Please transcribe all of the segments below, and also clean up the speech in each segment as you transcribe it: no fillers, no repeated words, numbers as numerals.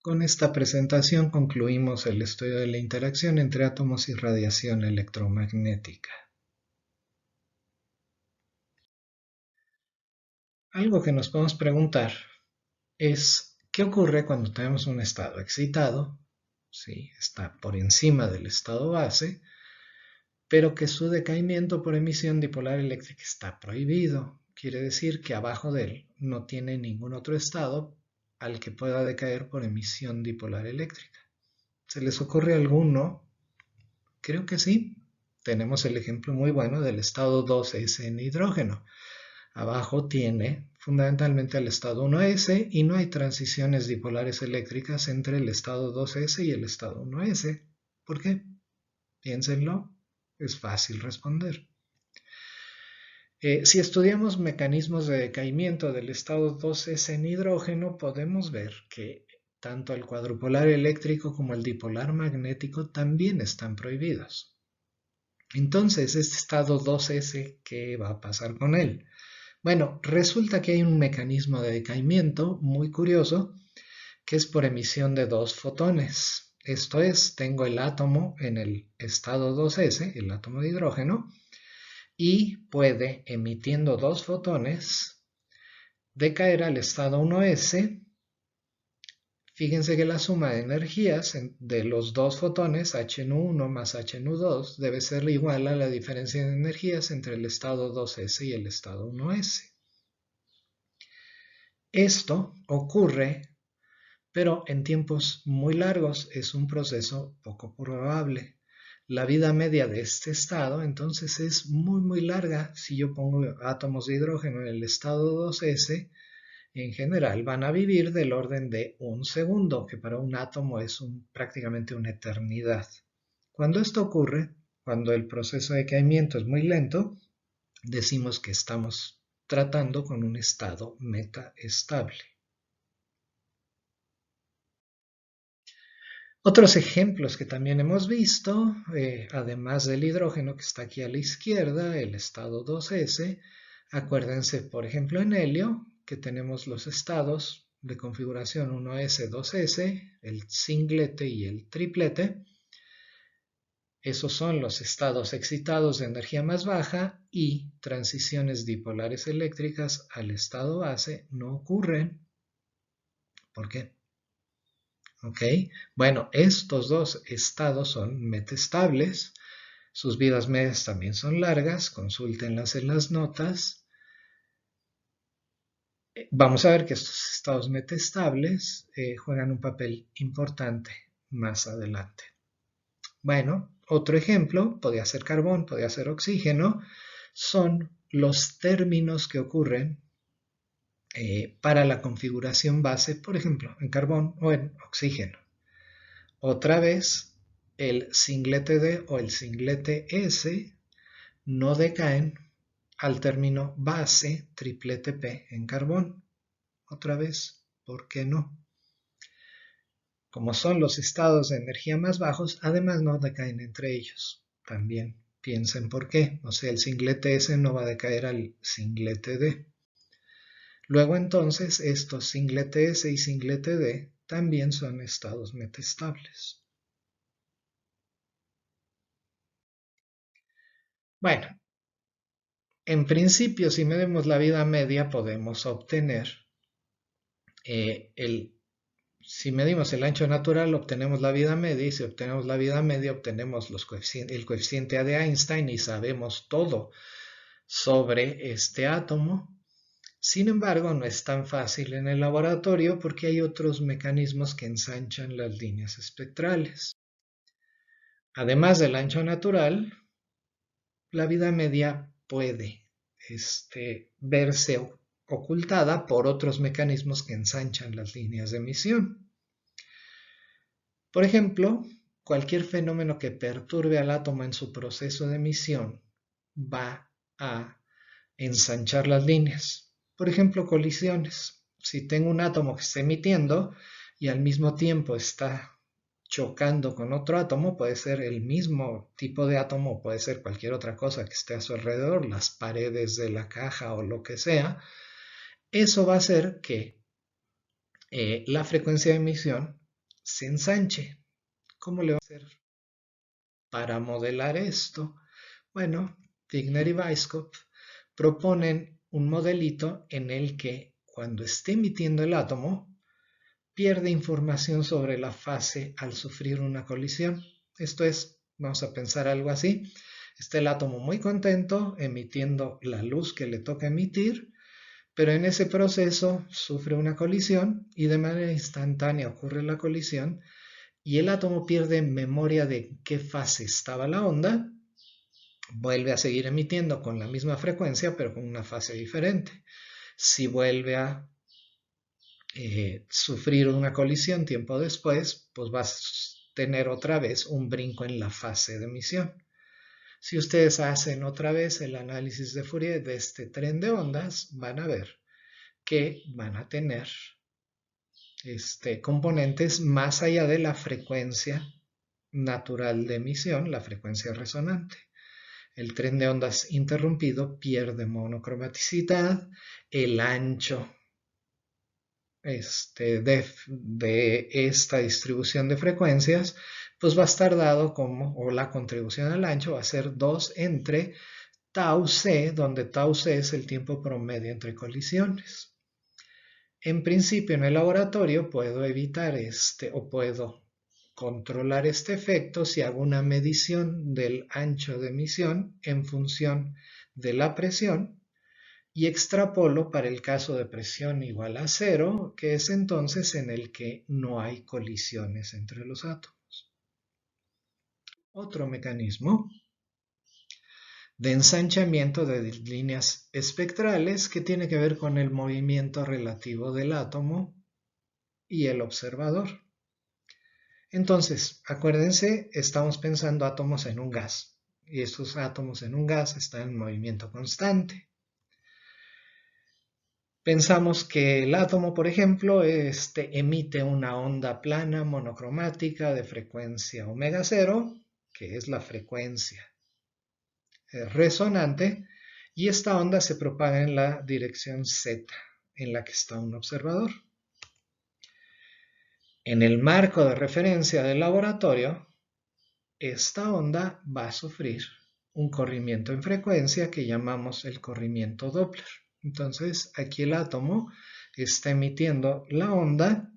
Con esta presentación concluimos el estudio de la interacción entre átomos y radiación electromagnética. Algo que nos podemos preguntar es, ¿qué ocurre cuando tenemos un estado excitado? ¿Sí? Está por encima del estado base, pero que su decaimiento por emisión dipolar eléctrica está prohibido. Quiere decir que abajo de él no tiene ningún otro estado al que pueda decaer por emisión dipolar eléctrica. ¿Se les ocurre alguno? Creo que sí. Tenemos el ejemplo muy bueno del estado 2s en hidrógeno. Abajo tiene fundamentalmente el estado 1s y no hay transiciones dipolares eléctricas entre el estado 2s y el estado 1s. ¿Por qué? Piénsenlo. Es fácil responder. Si estudiamos mecanismos de decaimiento del estado 2s en hidrógeno, podemos ver que tanto el cuadrupolar eléctrico como el dipolar magnético también están prohibidos. Entonces, este estado 2s, ¿qué va a pasar con él? Bueno, resulta que hay un mecanismo de decaimiento muy curioso que es por emisión de dos fotones. Esto es, tengo el átomo en el estado 2s, el átomo de hidrógeno, y puede, emitiendo dos fotones, decaer al estado 1s. Fíjense que la suma de energías de los dos fotones, Hν1 más Hν2, debe ser igual a la diferencia de energías entre el estado 2s y el estado 1s. Esto ocurre, pero en tiempos muy largos. Es un proceso poco probable. La vida media de este estado entonces es muy larga. Si yo pongo átomos de hidrógeno en el estado 2s, en general van a vivir del orden de un segundo, que para un átomo es prácticamente una eternidad. Cuando esto ocurre, cuando el proceso de decaimiento es muy lento, decimos que estamos tratando con un estado metaestable. Otros ejemplos que también hemos visto, además del hidrógeno que está aquí a la izquierda, el estado 2s, acuérdense por ejemplo en helio que tenemos los estados de configuración 1s, 2s, el singlete y el triplete. Esos son los estados excitados de energía más baja y transiciones dipolares eléctricas al estado base no ocurren. ¿Por qué? ¿Ok? Bueno, estos dos estados son metaestables. Sus vidas medias también son largas. Consúltenlas en las notas. Vamos a ver que estos estados metaestables juegan un papel importante más adelante. Bueno, otro ejemplo, podría ser carbón, podría ser oxígeno, son los términos que ocurren para la configuración base, por ejemplo, en carbón o en oxígeno. Otra vez, el singlete D o el singlete S no decaen al término base triplete P en carbón. Otra vez, ¿por qué no? Como son los estados de energía más bajos, además no decaen entre ellos. También piensen por qué. O sea, el singlete S no va a decaer al singlete D. Luego entonces, estos singlete S y singlete D también son estados metaestables. Bueno, en principio, si medimos la vida media, podemos obtener si medimos el ancho natural, obtenemos la vida media, y si obtenemos la vida media, obtenemos el coeficiente A de Einstein y sabemos todo sobre este átomo. Sin embargo, no es tan fácil en el laboratorio porque hay otros mecanismos que ensanchan las líneas espectrales. Además del ancho natural, la vida media puede verse ocultada por otros mecanismos que ensanchan las líneas de emisión. Por ejemplo, cualquier fenómeno que perturbe al átomo en su proceso de emisión va a ensanchar las líneas. Por ejemplo, colisiones. Si tengo un átomo que está emitiendo y al mismo tiempo está chocando con otro átomo, puede ser el mismo tipo de átomo, puede ser cualquier otra cosa que esté a su alrededor, las paredes de la caja o lo que sea. Eso va a hacer que la frecuencia de emisión se ensanche. ¿Cómo le va a hacer para modelar esto? Bueno, Wigner y Weisskopf proponen un modelito en el que cuando esté emitiendo el átomo, pierde información sobre la fase al sufrir una colisión. Esto es, vamos a pensar algo así, está el átomo muy contento emitiendo la luz que le toca emitir, pero en ese proceso sufre una colisión y de manera instantánea ocurre la colisión y el átomo pierde memoria de qué fase estaba la onda, vuelve a seguir emitiendo con la misma frecuencia pero con una fase diferente. Si vuelve a sufrir una colisión tiempo después, pues vas a tener otra vez un brinco en la fase de emisión. Si ustedes hacen otra vez el análisis de Fourier de este tren de ondas, van a ver que van a tener componentes más allá de la frecuencia natural de emisión, la frecuencia resonante. El tren de ondas interrumpido pierde monocromaticidad, el ancho de esta distribución de frecuencias, pues va a estar dado como, o la contribución al ancho va a ser 2 entre tau c, donde tau c es el tiempo promedio entre colisiones. En principio, en el laboratorio puedo evitar o puedo controlar este efecto si hago una medición del ancho de emisión en función de la presión y extrapolo para el caso de presión igual a 0, que es entonces en el que no hay colisiones entre los átomos. Otro mecanismo de ensanchamiento de líneas espectrales que tiene que ver con el movimiento relativo del átomo y el observador. Entonces, acuérdense, estamos pensando átomos en un gas y estos átomos en un gas están en movimiento constante. Pensamos que el átomo, por ejemplo, emite una onda plana monocromática de frecuencia omega 0, que es la frecuencia resonante, y esta onda se propaga en la dirección Z, en la que está un observador. En el marco de referencia del laboratorio, esta onda va a sufrir un corrimiento en frecuencia que llamamos el corrimiento Doppler. Entonces, aquí el átomo está emitiendo la onda,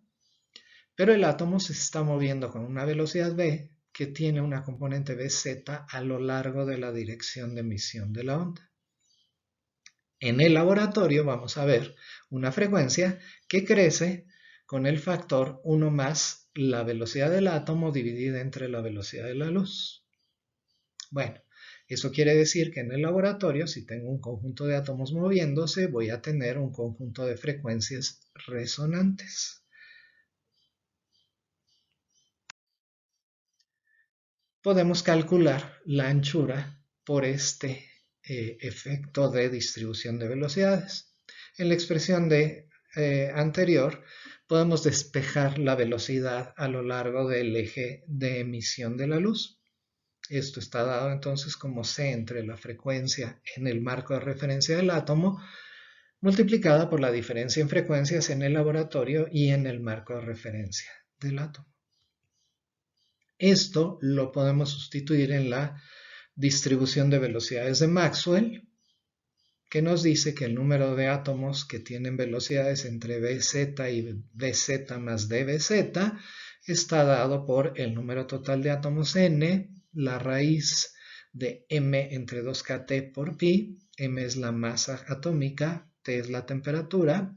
pero el átomo se está moviendo con una velocidad v que tiene una componente Vz a lo largo de la dirección de emisión de la onda. En el laboratorio vamos a ver una frecuencia que crece con el factor 1 más la velocidad del átomo dividida entre la velocidad de la luz. Bueno, eso quiere decir que en el laboratorio, si tengo un conjunto de átomos moviéndose, voy a tener un conjunto de frecuencias resonantes. Podemos calcular la anchura por este efecto de distribución de velocidades. En la expresión anterior, podemos despejar la velocidad a lo largo del eje de emisión de la luz. Esto está dado entonces como C entre la frecuencia en el marco de referencia del átomo multiplicada por la diferencia en frecuencias en el laboratorio y en el marco de referencia del átomo. Esto lo podemos sustituir en la distribución de velocidades de Maxwell, que nos dice que el número de átomos que tienen velocidades entre Vz y Vz más dVz está dado por el número total de átomos n, la raíz de m entre 2kT por pi, m es la masa atómica, T es la temperatura,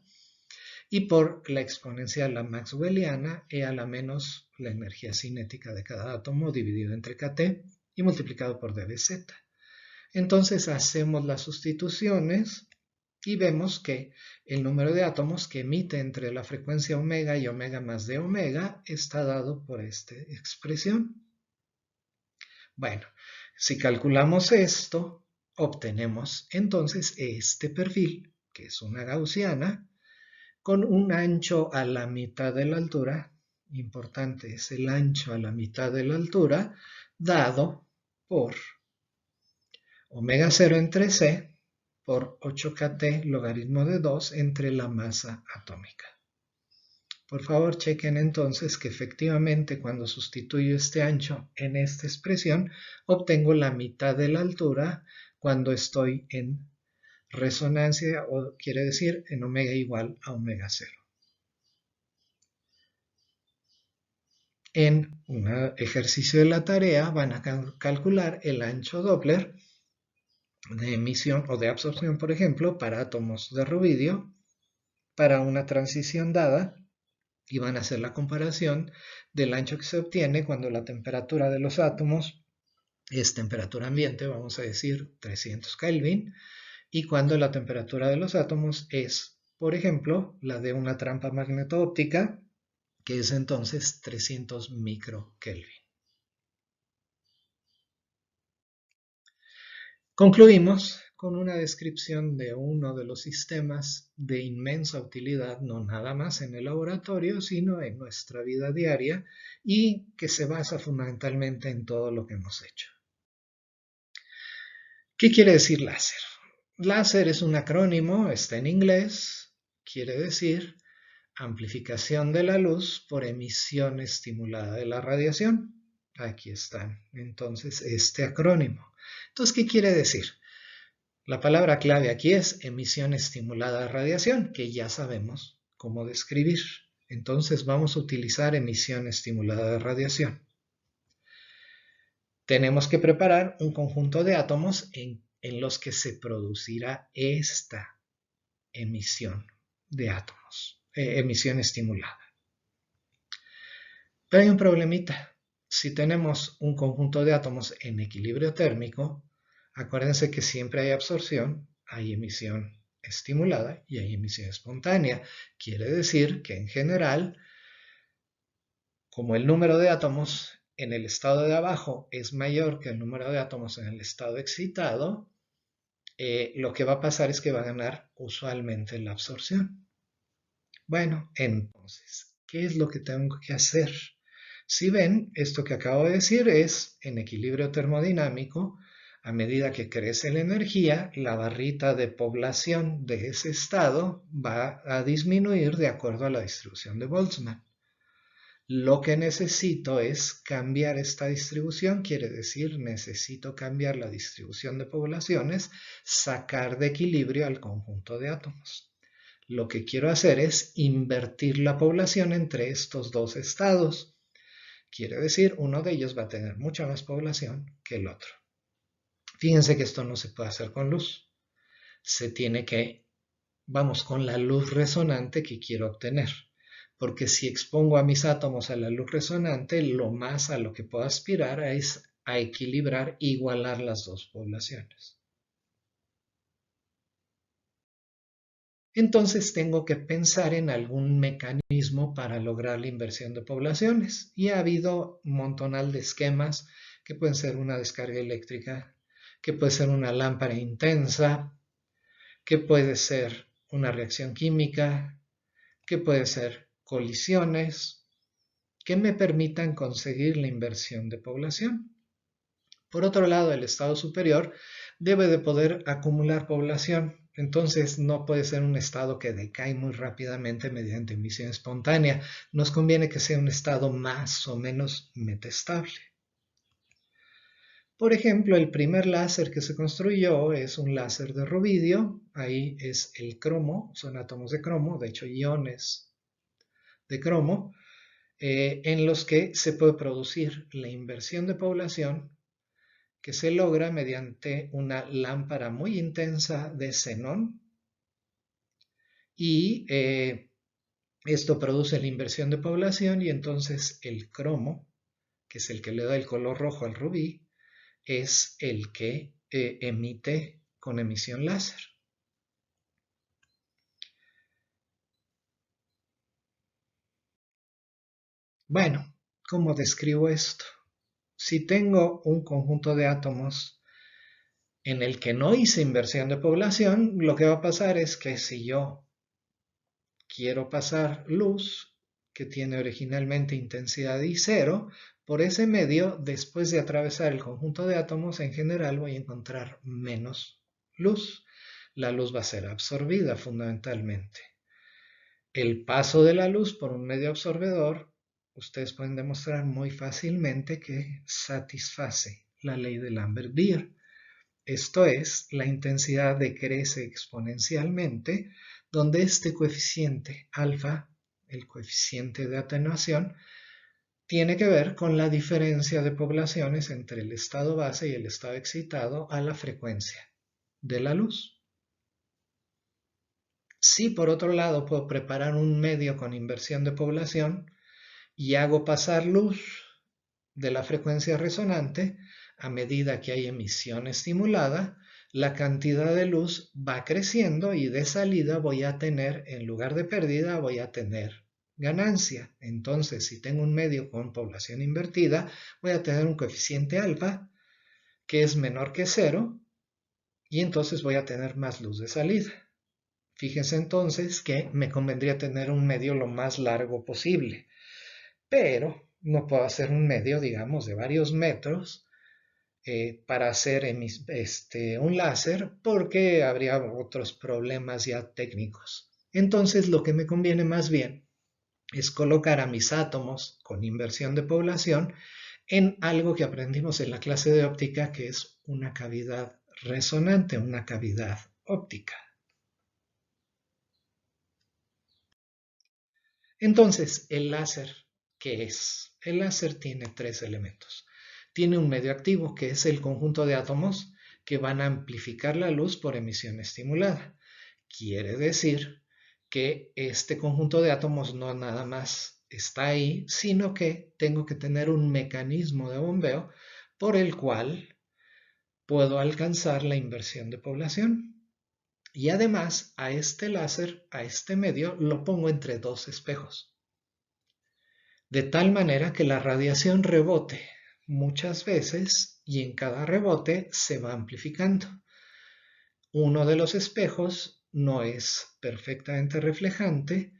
y por la exponencial la maxwelliana, E a la menos la energía cinética de cada átomo dividido entre kT y multiplicado por dvz. Entonces hacemos las sustituciones y vemos que el número de átomos que emite entre la frecuencia omega y omega más de omega está dado por esta expresión. Bueno, si calculamos esto, obtenemos entonces este perfil, que es una gaussiana, con un ancho a la mitad de la altura, importante es el ancho a la mitad de la altura, dado por omega 0 entre c por 8kT logaritmo de 2 entre la masa atómica. Por favor, chequen entonces que efectivamente cuando sustituyo este ancho en esta expresión, obtengo la mitad de la altura cuando estoy en resonancia, o quiere decir en omega igual a omega 0. En un ejercicio de la tarea van a calcular el ancho Doppler de emisión o de absorción, por ejemplo, para átomos de rubidio para una transición dada, y van a hacer la comparación del ancho que se obtiene cuando la temperatura de los átomos es temperatura ambiente, vamos a decir 300 Kelvin, y cuando la temperatura de los átomos es, por ejemplo, la de una trampa magneto-óptica, que es entonces 300 microkelvin. Concluimos con una descripción de uno de los sistemas de inmensa utilidad, no nada más en el laboratorio, sino en nuestra vida diaria, y que se basa fundamentalmente en todo lo que hemos hecho. ¿Qué quiere decir láser? Láser es un acrónimo, está en inglés, quiere decir amplificación de la luz por emisión estimulada de la radiación. Aquí está entonces este acrónimo. Entonces, ¿qué quiere decir? La palabra clave aquí es emisión estimulada de radiación, que ya sabemos cómo describir. Entonces vamos a utilizar emisión estimulada de radiación. Tenemos que preparar un conjunto de átomos en los que se producirá esta emisión de átomos, emisión estimulada. Pero hay un problemita. Si tenemos un conjunto de átomos en equilibrio térmico, acuérdense que siempre hay absorción, hay emisión estimulada y hay emisión espontánea. Quiere decir que en general, como el número de átomos en el estado de abajo es mayor que el número de átomos en el estado excitado, lo que va a pasar es que va a ganar usualmente la absorción. Bueno, entonces, ¿qué es lo que tengo que hacer? Si ven, esto que acabo de decir es en equilibrio termodinámico. A medida que crece la energía, la barrita de población de ese estado va a disminuir de acuerdo a la distribución de Boltzmann. Lo que necesito es cambiar esta distribución, quiere decir necesito cambiar la distribución de poblaciones, sacar de equilibrio al conjunto de átomos. Lo que quiero hacer es invertir la población entre estos dos estados. Quiere decir, uno de ellos va a tener mucha más población que el otro. Fíjense que esto no se puede hacer con luz. Se tiene que, vamos, con la luz resonante que quiero obtener. Porque si expongo a mis átomos a la luz resonante, lo más a lo que puedo aspirar es a equilibrar, igualar las dos poblaciones. Entonces tengo que pensar en algún mecanismo para lograr la inversión de poblaciones. Y ha habido un montonal de esquemas que pueden ser una descarga eléctrica, que puede ser una lámpara intensa, que puede ser una reacción química, que puede ser colisiones, que me permitan conseguir la inversión de población. Por otro lado, el estado superior debe de poder acumular población. Entonces no puede ser un estado que decae muy rápidamente mediante emisión espontánea. Nos conviene que sea un estado más o menos metastable. Por ejemplo, el primer láser que se construyó es un láser de rubidio. Ahí es el cromo, son átomos de cromo, de hecho iones de cromo, en los que se puede producir la inversión de población que se logra mediante una lámpara muy intensa de xenón, y esto produce la inversión de población, y entonces el cromo, que es el que le da el color rojo al rubí, es el que emite con emisión láser. Bueno, ¿cómo describo esto? Si tengo un conjunto de átomos en el que no hice inversión de población, lo que va a pasar es que si yo quiero pasar luz, que tiene originalmente intensidad I0, por ese medio, después de atravesar el conjunto de átomos, en general voy a encontrar menos luz. La luz va a ser absorbida fundamentalmente. el paso de la luz por un medio absorbedor, ustedes pueden demostrar muy fácilmente que satisface la ley de Lambert-Beer. Esto es, la intensidad decrece exponencialmente, donde este coeficiente alfa, el coeficiente de atenuación, tiene que ver con la diferencia de poblaciones entre el estado base y el estado excitado a la frecuencia de la luz. Si por otro lado puedo preparar un medio con inversión de población y hago pasar luz de la frecuencia resonante, a medida que hay emisión estimulada, la cantidad de luz va creciendo y de salida voy a tener, en lugar de pérdida, voy a tener ganancia. Entonces, si tengo un medio con población invertida, voy a tener un coeficiente alfa que es menor que 0 y entonces voy a tener más luz de salida. Fíjense entonces que me convendría tener un medio lo más largo posible, pero no puedo hacer un medio, digamos, de varios metros para hacer un láser porque habría otros problemas ya técnicos. Entonces lo que me conviene más bien es colocar a mis átomos con inversión de población en algo que aprendimos en la clase de óptica, que es una cavidad resonante, una cavidad óptica. Entonces, el láser, ¿qué es? El láser tiene 3 elementos. Tiene un medio activo, que es el conjunto de átomos que van a amplificar la luz por emisión estimulada. Quiere decir que este conjunto de átomos no nada más está ahí, sino que tengo que tener un mecanismo de bombeo por el cual puedo alcanzar la inversión de población. Y además, a este láser, a este medio, lo pongo entre dos espejos, de tal manera que la radiación rebote muchas veces y en cada rebote se va amplificando. Uno de los espejos no es perfectamente reflejante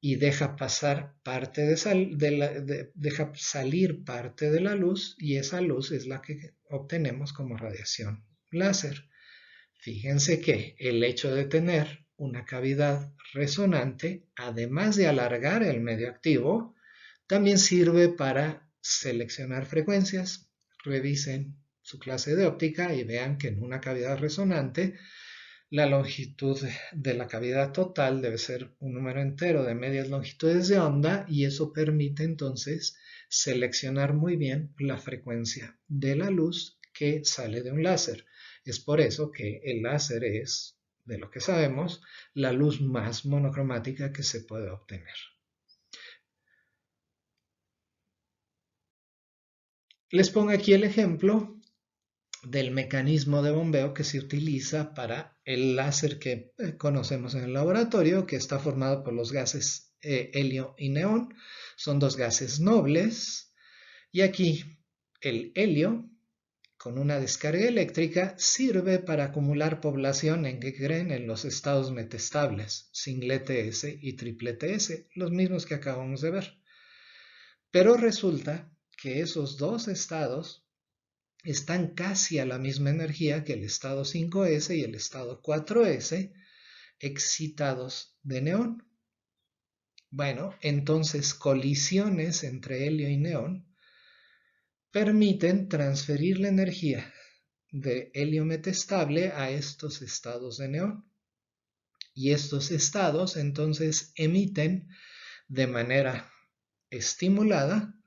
y deja pasar parte deja salir parte de la luz, y esa luz es la que obtenemos como radiación láser. Fíjense que el hecho de tener una cavidad resonante, además de alargar el medio activo, también sirve para seleccionar frecuencias. Revisen su clase de óptica y vean que en una cavidad resonante la longitud de la cavidad total debe ser un número entero de medias longitudes de onda, y eso permite entonces seleccionar muy bien la frecuencia de la luz que sale de un láser. Es por eso que el láser es, de lo que sabemos, la luz más monocromática que se puede obtener. Les pongo aquí el ejemplo del mecanismo de bombeo que se utiliza para el láser que conocemos en el laboratorio, que está formado por los gases helio y neón. Son dos gases nobles, y aquí el helio, con una descarga eléctrica, sirve para acumular población en, ¿qué creen?, en los estados metestables, singlete S y triplete S, los mismos que acabamos de ver. Pero resulta que esos dos estados están casi a la misma energía que el estado 5S y el estado 4S excitados de neón. Bueno, entonces colisiones entre helio y neón permiten transferir la energía de helio metestable a estos estados de neón. Y estos estados entonces emiten de manera estimulada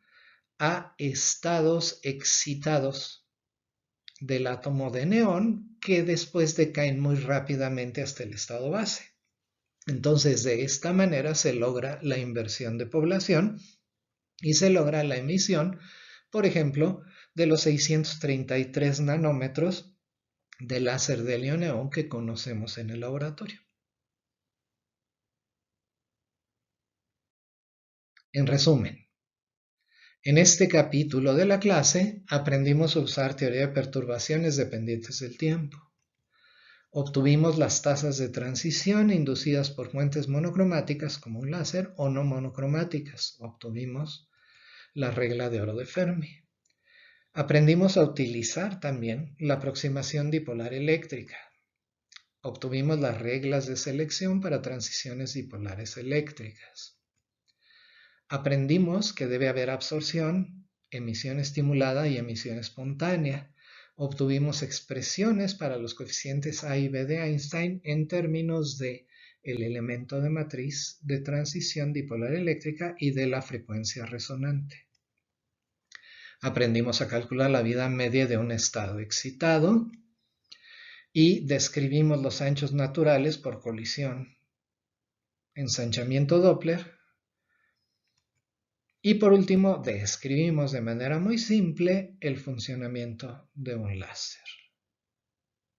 a estados excitados del átomo de neón, que después decaen muy rápidamente hasta el estado base. Entonces, de esta manera se logra la inversión de población y se logra la emisión, por ejemplo, de los 633 nanómetros de láser de helio-neón que conocemos en el laboratorio. En resumen, en este capítulo de la clase aprendimos a usar teoría de perturbaciones dependientes del tiempo. Obtuvimos las tasas de transición inducidas por fuentes monocromáticas como un láser o no monocromáticas. Obtuvimos la regla de oro de Fermi. Aprendimos a utilizar también la aproximación dipolar eléctrica. Obtuvimos las reglas de selección para transiciones dipolares eléctricas. Aprendimos que debe haber absorción, emisión estimulada y emisión espontánea. Obtuvimos expresiones para los coeficientes A y B de Einstein en términos de el elemento de matriz de transición dipolar eléctrica y de la frecuencia resonante. Aprendimos a calcular la vida media de un estado excitado y describimos los anchos naturales por colisión, ensanchamiento Doppler. Y por último, describimos de manera muy simple el funcionamiento de un láser.